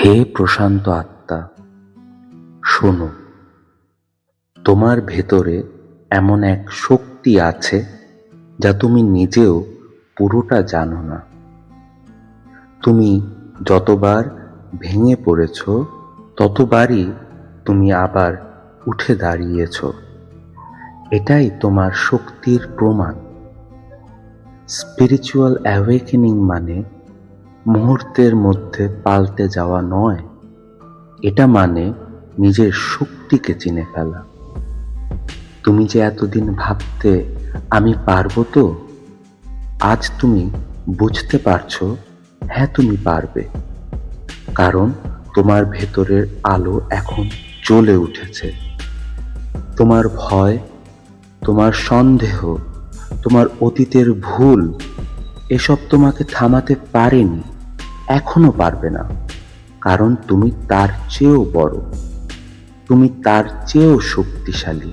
হে প্রশান্ত আত্মা, শোনো, তোমার ভেতরে এমন এক শক্তি আছে যা তুমি নিজেও পুরোটা জানো না। তুমি যতবার ভেঙে পড়েছ ততবারই তুমি আবার উঠে দাঁড়িয়েছ। এটাই তোমার শক্তির প্রমাণ। স্পিরিচুয়াল অ্যাওয়েকেনিং মানে মুহূর্তের মধ্যে পাল্টে যাওয়া নয়, এটা মানে নিজের শক্তিকে চিনে ফেলা। তুমি যে এতদিন ভাবতে আমি পারবো তো, আজ তুমি বুঝতে পারছো হ্যাঁ তুমি পারবে, কারণ তোমার ভেতরের আলো এখন জ্বলে উঠেছে। তোমার ভয়, তোমার সন্দেহ, তোমার অতীতের ভুল এসব তোমাকে থামাতে পারেনি, এখনো পারবে না, কারণ তুমি তার চেয়েও বড়, তুমি তার চেয়েও শক্তিশালী।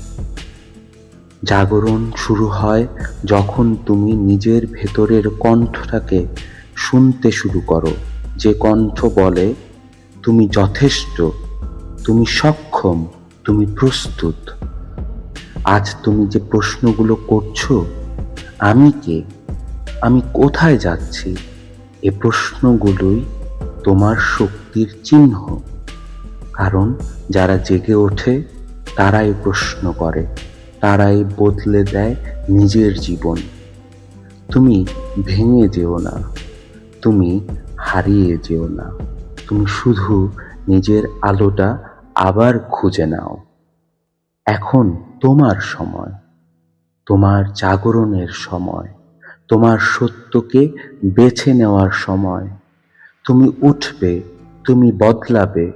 জাগরণ শুরু হয় যখন তুমি নিজের ভেতরের কণ্ঠটাকে শুনতে শুরু করো, যে কণ্ঠ বলে তুমি যথেষ্ট, তুমি সক্ষম, তুমি প্রস্তুত। আজ তুমি যে প্রশ্নগুলো করছো, আমি কে, আমি কোথায় যাচ্ছি, এ প্রশ্নগুলোই তোমার শক্তির চিহ্ন। কারণ যারা জেগে ওঠে তারাই প্রশ্ন করে, তারাই বদলে দেয় নিজের জীবন। তুমি ভেঙে যেও না, তুমি হারিয়ে যেও না, তুমি শুধু নিজের আলোটা আবার খুঁজে নাও। এখন তোমার সময়, তোমার জাগরণের সময়, তোমার সত্যকে বেছে নেওয়ার সময়। তুমি উঠবে, তুমি বদলাবে,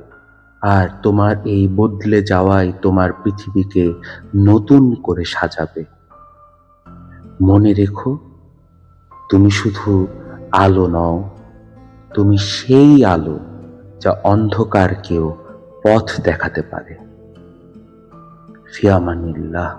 আর তোমার এই বদলে যাওয়াই তোমার পৃথিবীকে নতুন করে সাজাবে। মনে রেখো, তুমি শুধু আলো নও, তুমি সেই আলো যা অন্ধকারকেও পথ দেখাতে পারে। ফি আমানিল্লাহ।